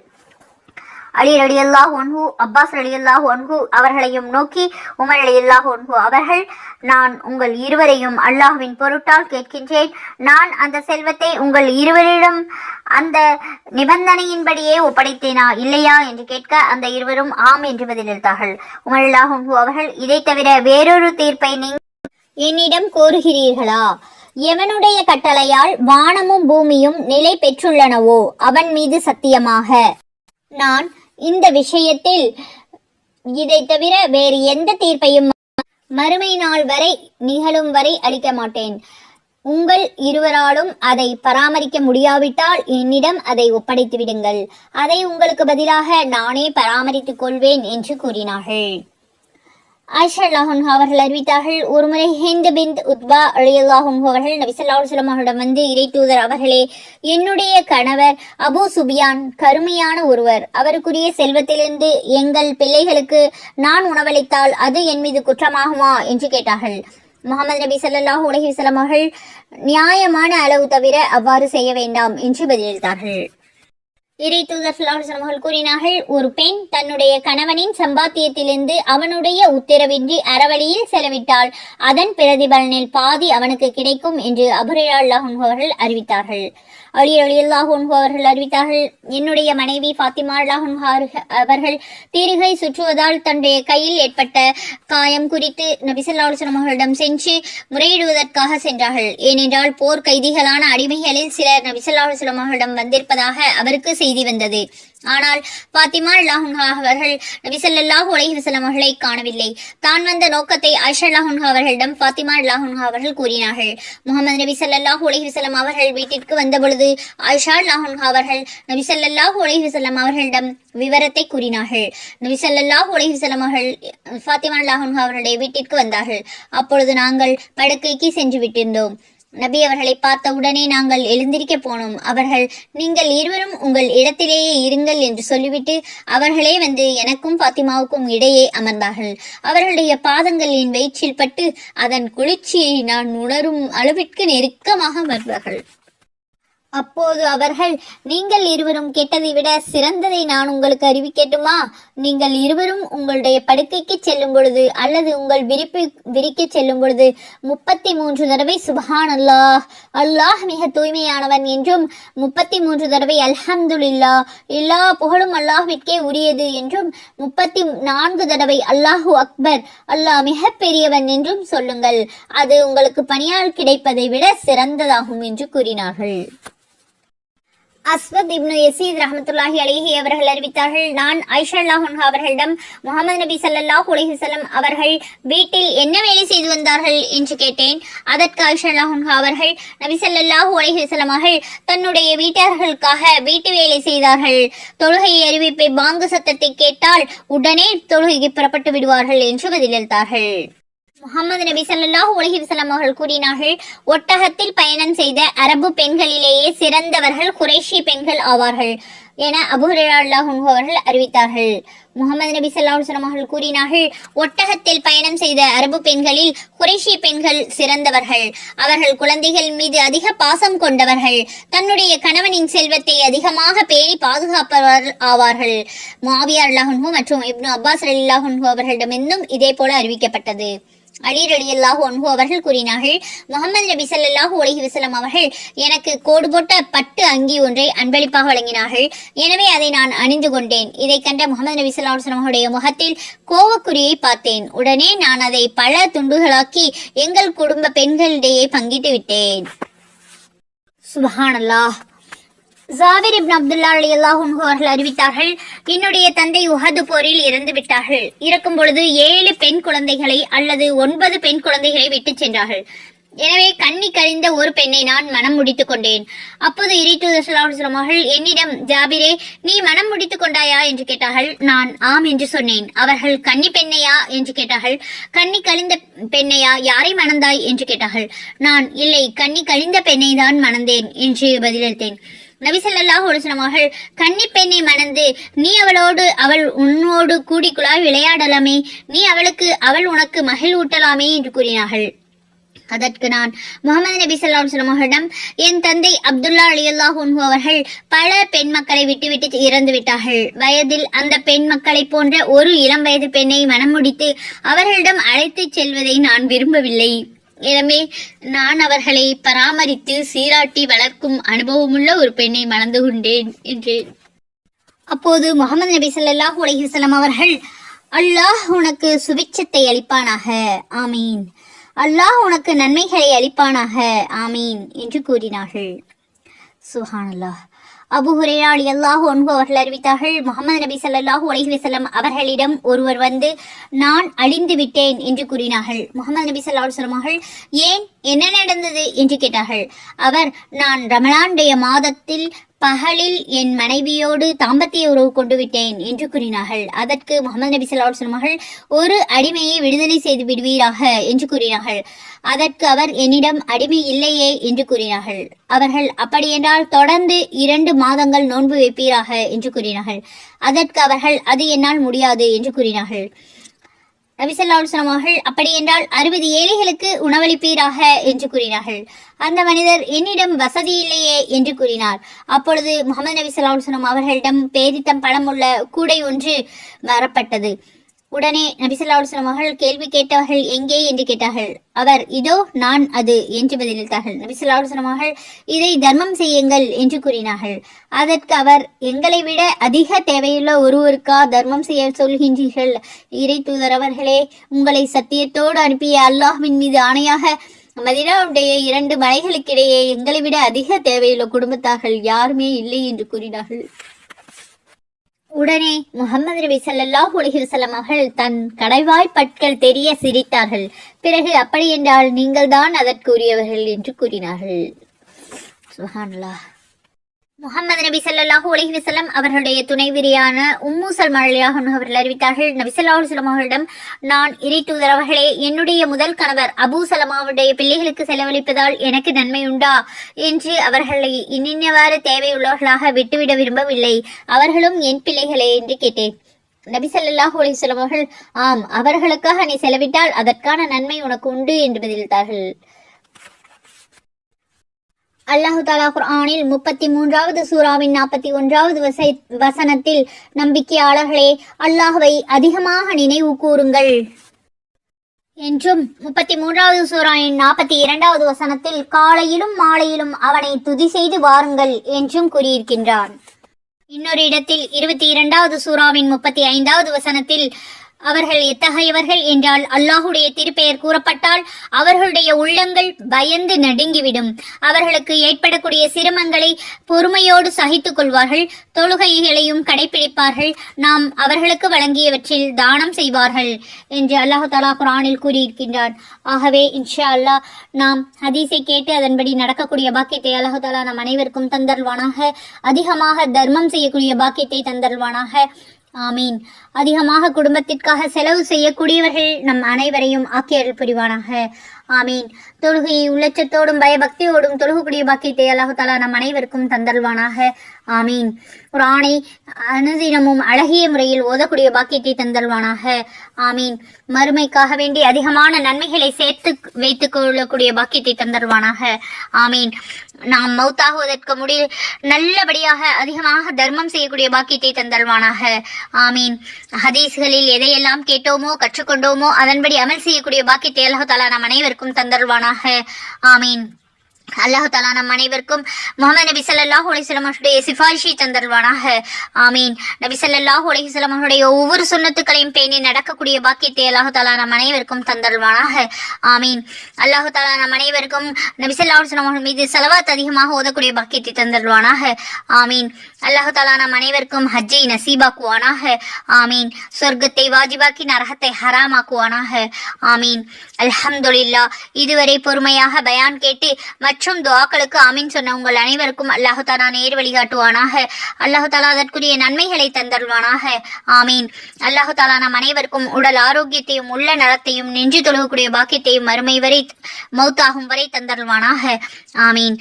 அலி ரலியல்லாஹு அன்ஹு அப்பாஸ் ரலியல்லாஹு அன்ஹு அவர்களையும் நோக்கி உமர் ரலியல்லாஹு அன்ஹு அவர்கள், நான் உங்கள் இருவரையும் அல்லாஹ்வின் பொருட்டால் கேட்கின்றேன், நான் அந்த செல்வத்தை உங்கள் இருவரிடம் அந்த நிபந்தனையின்படியே ஒப்படைத்தேனா இல்லையா என்று கேட்க அந்த இருவரும் ஆம் என்று பதிலளித்தார்கள். உமர் ரலியல்லாஹு அன்ஹு அவர்கள், இதை தவிர வேறொரு தீர்ப்பை நீங்கள் என்னிடம் கோருகிறீர்களா? எவனுடைய கட்டளையால் வானமும் பூமியும் நிலை பெற்றுள்ளனவோ அவன் மீது சத்தியமாக நான் இந்த விஷயத்தில் இதை தவிர வேறு எந்த தீர்ப்பையும் மறுமை நாள் வரை நிகழும் வரை அளிக்க மாட்டேன். உங்கள் இருவராலும் அதை பராமரிக்க முடியாவிட்டால் என்னிடம் அதை ஒப்படைத்து விடுங்கள். அதை உங்களுக்கு பதிலாக நானே பராமரித்துக் கொள்வேன் என்று கூறினார்கள். ஆயிஷா ரலியல்லாஹு அன்ஹா அவர்கள் அறிவித்தார்கள், ஒருமுறை ஹிந்த் பின்த் உத்பா ரலியல்லாஹு அன்ஹு அவர்கள் நபி ஸல்லல்லாஹு அலைஹி வஸல்லம் அவர்களிடம் வந்து, இறை தூதர் அவர்களே, என்னுடைய கணவர் அபூ சுபியான் கருமையான ஒருவர். அவருக்குரிய செல்வத்திலிருந்து எங்கள் பிள்ளைகளுக்கு நான் உணவளித்தால் அது என் மீது குற்றமாகுமா என்று கேட்டார்கள். முஹம்மது நபி ஸல்லல்லாஹு அலைஹி வஸல்லம் அவர்கள், நியாயமான அளவு தவிர அவ்வாறு செய்ய வேண்டாம் என்று பதிலளித்தார்கள். இறை தூதர் ஸல்லல்லாஹு அலைஹி வஸல்லம் அவர்கள் கூறினார்கள், ஒரு பெண் தன்னுடைய கணவனின் சம்பாத்தியத்திலிருந்து அவனுடைய உத்தரவின்றி அறவழியில் செலவிட்டால் அதன் பிரதிபலனில் பாதி அவனுக்கு கிடைக்கும் என்று அபூ ஹுரைரா ரலியல்லாஹு அன்ஹு அவர்கள் அறிவித்தார்கள். அலி ரலியல்லாஹு அன்ஹு அவர்கள் அறிவித்தார்கள், என்னுடைய மனைவி ஃபாத்திமா ரலியல்லாஹு அன்ஹா அவர்கள் தீர்கை சுற்றுவதால் தன்னுடைய கையில் ஏற்பட்ட காயம் குறித்து நபி ஸல்லல்லாஹு அலைஹி வஸல்லம் அவர்களிடம் சென்று முறையிடுவதற்காக சென்றார்கள். ஏனென்றால் போர் கைதிகளான அடிமைகளில் சிலர் நபி ஸல்லல்லாஹு அலைஹி வஸல்லம் அவர்களிடம் வந்திருப்பதாக அவருக்கு செய்தி வந்தது. ஆனால் ஃபாத்திமா ரலியல்லாஹு அன்ஹா அவர்கள் நபி ஸல்லல்லாஹு அலைஹி வஸல்லம் அவர்களை காணவில்லை. தான் வந்த நோக்கத்தை ஆயிஷா ரலியல்லாஹு அன்ஹா அவர்களிடம் ஃபாத்திமா ரலியல்லாஹு அன்ஹா அவர்கள் கூறினார்கள். முஹம்மது நபி ஸல்லல்லாஹு அலைஹி வஸல்லம் அவர்கள் வீட்டிற்கு வந்தபொழுது ஆயிஷா ரலியல்லாஹு அன்ஹா அவர்கள் நபி ஸல்லல்லாஹு அலைஹி வஸல்லம் அவர்களிடம் விவரத்தை கூறினார்கள். நபி ஸல்லல்லாஹு அலைஹி வஸல்லம் அவர்கள் ஃபாத்திமா ரலியல்லாஹு அன்ஹா அவர்களுடைய வீட்டிற்கு வந்தார்கள். அப்பொழுது நாங்கள் படுக்கைக்கு சென்று விட்டிருந்தோம். நபி அவர்களை பார்த்த உடனே நாங்கள் எழுந்திருக்க போனோம். அவர்கள், நீங்கள் இருவரும் உங்கள் இடத்திலேயே இருங்கள் என்று சொல்லிவிட்டு அவர்களே வந்து எனக்கும் ஃபாத்திமாவுக்கும் இடையே அமர்ந்தார்கள். அவர்களுடைய பாதங்கள் என் வயிற்றில் பட்டு அதன் குளிர்ச்சியை நான் உணரும் அளவிற்கு நெருக்கமாக அமர்ந்தார்கள். அப்போது அவர்கள், நீங்கள் இருவரும் கேட்டதை விட சிறந்ததை நான் உங்களுக்கு அறிவிக்கட்டுமா? நீங்கள் இருவரும் உங்களுடைய படுக்கைக்கு செல்லும் பொழுது அல்லது உங்கள் விரிக்க செல்லும் பொழுது 33 தடவை சுபஹான் அல்லாஹ், அல்லாஹ் மிக தூய்மையானவன் என்றும் 33 தடவை அல்ஹம்துலில்லாஹ், எல்லா புகழும் அல்லாஹ்விற்கே உரியது என்றும் 34 தடவை அல்லாஹு அக்பர், அல்லாஹ் மிக பெரியவன் என்றும் சொல்லுங்கள். அது உங்களுக்கு பணியால் கிடைப்பதை விட சிறந்ததாகும் என்று கூறினார்கள். அஸ்வத் இப்னு யசீத் ரஹ்மத்துல்லாஹி அலைஹி அவர்கள் அறிவித்தார்கள், நான் ஆயிஷா ரலியல்லாஹு அன்ஹா அவர்களிடம் முஹம்மது நபி ஸல்லல்லாஹு அலைஹி வஸல்லம் அவர்கள் வீட்டில் என்ன வேலை செய்து வந்தார்கள் என்று கேட்டேன். அதற்கு ஆயிஷா ரலியல்லாஹு அன்ஹா அவர்கள், நபி ஸல்லல்லாஹு அலைஹி வஸல்லம் அவர்கள் தன்னுடைய வீட்டார்களுக்காக வீட்டு வேலை செய்தார்கள். தொழுகை அறிவிப்பை பாங்கு சத்தத்தை கேட்டால் உடனே தொழுகைக்கு புறப்பட்டு விடுவார்கள் என்று பதிலளித்தார்கள். முஹம்மது நபி ஸல்லல்லாஹு அலைஹி வஸல்லம் அவர்கள் கூறினார்கள், ஒட்டகத்தில் பயணம் செய்த அரபு பெண்களிலேயே சிறந்தவர்கள் குறைஷி பெண்கள் ஆவார்கள் என அபூ ஹுரைரா ரலியல்லாஹு அன்ஹு அவர்கள் அறிவித்தார்கள். முஹம்மது நபி ஸல்லல்லாஹு அலைஹி வஸல்லம் அவர்கள் கூறினார்கள், ஒட்டகத்தில் பயணம் செய்த அரபு பெண்களில் குறைஷி பெண்கள் சிறந்தவர்கள். அவர்கள் குழந்தைகள் மீது அதிக பாசம் கொண்டவர்கள். தன்னுடைய கணவனின் செல்வத்தை அதிகமாக பேணி பாதுகாப்பவர்கள் ஆவார்கள். முஆவியா ரலியல்லாஹு அன்ஹு மற்றும் இப்னு அப்பாஸ் ரலியல்லாஹு அன்ஹு அவர்களிடமிருந்தும் இதே போல அறிவிக்கப்பட்டது. அலி ரலியல்லாஹு அன்ஹு அவர்கள் கூறினார்கள், முஹம்மது நபி ஸல்லல்லாஹு அலைஹி வஸல்லம் அவர்கள் எனக்கு கோடு போட்ட பட்டு அங்கி ஒன்றை அன்பளிப்பாக வழங்கினார்கள். எனவே அதை நான் அணிந்து கொண்டேன். இதை கண்ட முஹம்மது நபி ஸல்லல்லாஹு அலைஹி வஸல்லம் அவருடைய முகத்தில் கோவக்குறியை பார்த்தேன். உடனே நான் அதை பல துண்டுகளாக்கி எங்கள் குடும்ப பெண்களிடையே பங்கிட்டு விட்டேன். சுப்ஹானல்லாஹ். ஜாபிர் இப்னு அப்துல்லா ரலியல்லாஹு அன்ஹு அவர்கள் அறிவித்தார்கள், என்னுடைய தந்தை உஹது போரில் இறந்து விட்டார்கள். இறக்கும் பொழுது 7 பெண் குழந்தைகளை அல்லது 9 பெண் குழந்தைகளை விட்டு சென்றார்கள். எனவே கண்ணி கழிந்த ஒரு பெண்ணை நான் மனம் முடித்துக் கொண்டேன். அப்போது இறைத்தூதர் ஸல்லல்லாஹு அலைஹி வஸல்லம் அவர்கள் என்னிடம், ஜாபிரே, நீ மனம் முடித்துக் கொண்டாயா என்று கேட்டார்கள். நான் ஆம் என்று சொன்னேன். அவர்கள் கன்னி பெண்ணையா என்று கேட்டார்கள். கண்ணி கழிந்த பெண்ணையா, யாரை மணந்தாய் என்று கேட்டார்கள். நான் இல்லை, கண்ணி கழிந்த பெண்ணை தான் மணந்தேன் என்று பதிலளித்தேன். நபி ஸல்லல்லாஹு அலைஹி வஸல்லம் அவர்கள், கன்னி பெண்ணை மணந்து நீ அவள் உன்னோடு கூடி குழாய் விளையாடலாமே, நீ அவளுக்கு அவள் உனக்கு மகிழ்வூட்டலாமே என்று கூறினார்கள். அதற்கு நான் முஹம்மது நபி ஸல்லல்லாஹு அலைஹி வஸல்லம் அவர்களிடம், என் தந்தை அப்துல்லா ரலியல்லாஹு அன்ஹு அவர்கள் பல பெண் மக்களை விட்டுவிட்டு இறந்து விட்டார்கள். வயதில் அந்த பெண் மக்களை போன்ற ஒரு இளம் வயது பெண்ணை மனம் முடித்து அவர்களிடம் அழைத்து செல்வதை நான் விரும்பவில்லை. எனவே நான் அவர்களை பராமரித்து சீராட்டி வளர்க்கும் அனுபவமுள்ள ஒரு பெண்ணை மணந்து கொண்டேன் என்றேன். அப்போது முஹம்மது நபி ஸல்லல்லாஹு அலைஹி வஸல்லம் அவர்கள், அல்லாஹ் உனக்கு சுபிட்சத்தை அளிப்பானாக, ஆமீன். அல்லாஹ் உனக்கு நன்மைகளை அளிப்பானாக, ஆமீன் என்று கூறினார்கள். சுப்ஹானல்லாஹ். அபூ ஹுரைரா ரலியல்லாஹு அன்ஹு அவர்கள் அறிவித்தார்கள், முஹம்மது நபி ஸல்லல்லாஹு அலைஹி வஸல்லம் அவர்களிடம் ஒருவர் வந்து, நான் அழிந்து விட்டேன் என்று கூறினார்கள். முஹம்மது நபி ஸல்லல்லாஹு அலைஹி வஸல்லம் அவர்கள், ஏன், என்ன நடந்தது என்று கேட்டார்கள். அவர், நான் ரமலானுடைய மாதத்தில் பகலில் என் மனைவியோடு தாம்பத்திய உறவு கொண்டு விட்டேன் என்று கூறினார்கள். அதற்கு முஹம்மது நபி ஸல்லல்லாஹு அலைஹி வஸல்லம் அவர்கள், ஒரு அடிமையை விடுதலை செய்து விடுவீராக என்று கூறினார்கள். அதற்கு அவர், என்னிடம் அடிமை இல்லையே என்று கூறினார்கள். அவர்கள், அப்படியென்றால் தொடர்ந்து 2 மாதங்கள் நோன்பு வைப்பீராக என்று கூறினார்கள். அதற்கு அவர்கள், அது என்னால் முடியாது என்று கூறினார்கள். நபி ஸல்லல்லாஹு அலைஹி வஸல்லம் அவர்கள், அப்படியென்றால் 60 ஏழைகளுக்கு உணவளிப்பீராக என்று கூறினார்கள். அந்த மனிதர், என்னிடம் வசதி இல்லையே என்று கூறினார். அப்பொழுது முஹம்மது நபி ஸல்லல்லாஹு அலைஹி வஸல்லம் அவர்களிடம் பேரித்தம் பழமுள்ள கூடை ஒன்று வரப்பட்டது. உடனே நபி ஸல்லல்லாஹு அலைஹி வஸல்லம் அவர்கள் கேள்வி கேட்டவர்கள் எங்கே என்று கேட்டார்கள். அவர், இதோ நான் அது என்று பதிலளித்தார்கள். நபி ஸல்லல்லாஹு அலைஹி வஸல்லம் அவர்கள், இதை தர்மம் செய்யுங்கள் என்று கூறினார்கள். அதற்கு அவர், எங்களை விட அதிக தேவையுள்ள ஒருவருக்கா தர்மம் செய்ய சொல்கின்றீர்கள்? இறை தூதர் அவர்களே, உங்களை சத்தியத்தோடு அனுப்பிய அல்லாஹ்வின் மீது ஆணையாக, மதீனாவுடைய 2 மலைகளுக்கிடையே எங்களை விட அதிக தேவையுள்ள குடும்பத்தார்கள் யாருமே இல்லை என்று கூறினார்கள். உடனே முஹம்மது நபி ஸல்லல்லாஹு அலைஹி வஸல்லம் அவர்கள் தன் கடைவாய் பற்கள் தெரிய சிரித்தார்கள். பிறகு, அப்படியென்றால் நீங்கள் தான் அதற்குரியவர்கள் என்று கூறினார்கள். சுப்ஹானல்லாஹ். முஹம்மது நபி ஸல்லல்லாஹு அலைஹி வஸல்லம் அவர்களுடைய துணைவிரியான உம்மு சல்மா ரலியல்லாஹு அன்ஹா அவர்கள் அறிவித்தார்கள், நபி ஸல்லல்லாஹு அலைஹி வஸல்லம் அவர்களிடம், நான் இறை தூதர் அவர்களே, என்னுடைய முதல் கணவர் அபூ சலமாவுடைய பிள்ளைகளுக்கு செலவழிப்பதால் எனக்கு நன்மை உண்டா என்று அவர்களை இன்னின்னவாறு தேவையுள்ளவர்களாக விட்டுவிட விரும்பவில்லை. அவர்களும் என் பிள்ளைகளே என்று கேட்டேன். நபி ஸல்லல்லாஹு அலைஹி வஸல்லம் அவர்கள், ஆம், அவர்களுக்காக நீ செலவிட்டால் அதற்கான நன்மை உனக்கு உண்டு என்று பதிலளித்தார்கள். அல்லாஹு தாலா குர்ஆனில் 33வது சூராவின் 41வது வசனத்தில், நம்பிக்கையாளர்களே, அல்லாஹ்வை அதிகமாக நினைவு கூறுங்கள் என்றும் 33வது சூராவின் 42வது வசனத்தில், காலையிலும் மாலையிலும் அவனை துதி செய்து வாருங்கள் என்றும் கூறியிருக்கின்றான். இன்னொரு இடத்தில் 22வது சூராவின் 35வது வசனத்தில், அவர்கள் எத்தகையவர்கள் என்றால், அல்லாஹுடைய திருப்பெயர் கூறப்பட்டால் அவர்களுடைய உள்ளங்கள் பயந்து நடுங்கிவிடும். அவர்களுக்கு ஏற்படக்கூடிய சிரமங்களை பொறுமையோடு சகித்துக் கொள்வார்கள். தொழுகைகளையும் கடைபிடிப்பார்கள். நாம் அவர்களுக்கு வழங்கியவற்றில் தானம் செய்வார்கள் என்று அல்லாஹு தஆலா குர்ஆனில் கூறியிருக்கின்றான். ஆகவே இன்ஷா அல்லாஹ் நாம் ஹதீஸை கேட்டு அதன்படி நடக்கக்கூடிய பாக்கியத்தை அல்லாஹு தஆலா நம் அனைவருக்கும் தந்தருள்வானாக. அதிகமாக தர்மம் செய்யக்கூடிய பாக்கியத்தை தந்தருள்வானாக. ஆமீன். அதிகமாக குடும்பத்திற்காக செலவு செய்யக்கூடியவர்கள் நம் அனைவரையும் ஆக்கியருள் புரிவானாக. ஆமீன். தொழுகையை உள்ளச்சத்தோடும் பயபக்தியோடும் தொழுகக்கூடிய பாக்கியத்தை அல்லாஹு தஆலா நம் அனைவருக்கும் தந்தருள்வானாக. ஆமீன். குர்ஆனை அனுதினமும் அழகிய முறையில் ஓதக்கூடிய பாக்கியத்தை தந்தருள்வானாக. ஆமீன். மறுமைக்காக வேண்டி அதிகமான நன்மைகளை சேர்த்து வைத்துக் கொள்ளக்கூடிய பாக்கியத்தை தந்தருள்வானாக. ஆமீன். நாம் மௌத்தாகுவதற்கு நல்லபடியாக அதிகமாக தர்மம் செய்யக்கூடிய பாக்கியத்தை தந்தருள்வானாக. ஆமீன். ஹதீஸ்களில் எதையெல்லாம் கேட்டோமோ கற்றுக்கொண்டோமோ அதன்படி அமல் செய்யக்கூடிய பாக்கியத்தை அல்லாஹ் தஆலா நம் அனைவருக்கும் தந்தருள்வானாக. ஆமீன். அல்லாஹ் தஆலா நம் அனைவருக்கும் முஹம்மது நபி ஸல்லல்லாஹு அலைஹி வஸல்லம் அவருடைய சிபாரிசை தந்தருள்வானாக. ஆமீன். நபி ஸல்லல்லாஹு அலைஹி வஸல்லம் அவருடைய ஒவ்வொரு சுன்னத்துக்களையும் பேணி நடக்கக்கூடிய பாக்கியத்தை அல்லாஹ் தஆலா நம் அனைவருக்கும் தந்தருள்வானாக. ஆமீன். அல்லாஹ் தஆலா நம் அனைவருக்கும் நபி ஸல்லல்லாஹு அலைஹி வஸல்லம் மீது ஸலவாத் அதிகமாக ஓதக்கூடிய பாக்கியத்தை தந்தருள்வானாக. ஆமீன். அல்லாஹ் தஆலா நம் அனைவருக்கும் ஹஜ்ஜை நசீபாக்குவானாக. ஆமீன். சொர்க்கத்தை வாஜிபாக்கி நரகத்தை ஹராமாக்குவானாக. ஆமீன். அல்ஹம்துலில்லாஹ். இதுவரை பொறுமையாக பயான் கேட்டு மற்றும் துஆக்களுக்கு ஆமீன் சொன்ன உங்கள் அனைவருக்கும் அல்லாஹ் தஆலா நேர் வழிகாட்டுவானாக. அல்லாஹ் தஆலா அதற்குரிய நன்மைகளை தந்தருள்வானாக. ஆமீன். அல்லாஹ் தஆலா நம் அனைவருக்கும் உடல் ஆரோக்கியத்தையும் உள்ள நலத்தையும் நின்று தொழுகக்கூடிய பாக்கியத்தையும் மறுமை வரை மௌத்தாகும் வரை தந்தருள்வானாக. ஆமீன்.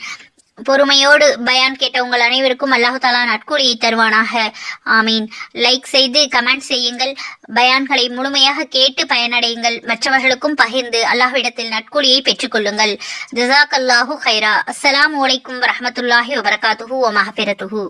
பொறுமையோடு பயான் கேட்ட உங்கள் அனைவருக்கும் அல்லாஹ் தஆலா நற்கூலியை தருவானாக. ஆமீன். லைக் செய்து கமெண்ட் செய்யுங்கள். பயான்களை முழுமையாக கேட்டு பயனடையுங்கள். மற்றவர்களுக்கும் பகிர்ந்து அல்லாஹ்விடத்தில் நற்கூலியை பெற்றுக்கொள்ளுங்கள். ஜஸாக்கல்லாஹு கைரா. அஸ்ஸலாமு அலைக்கும் வரஹ்மத்துல்லாஹி வபரகாத்துஹு வ மக்ஃபிரத்துஹு.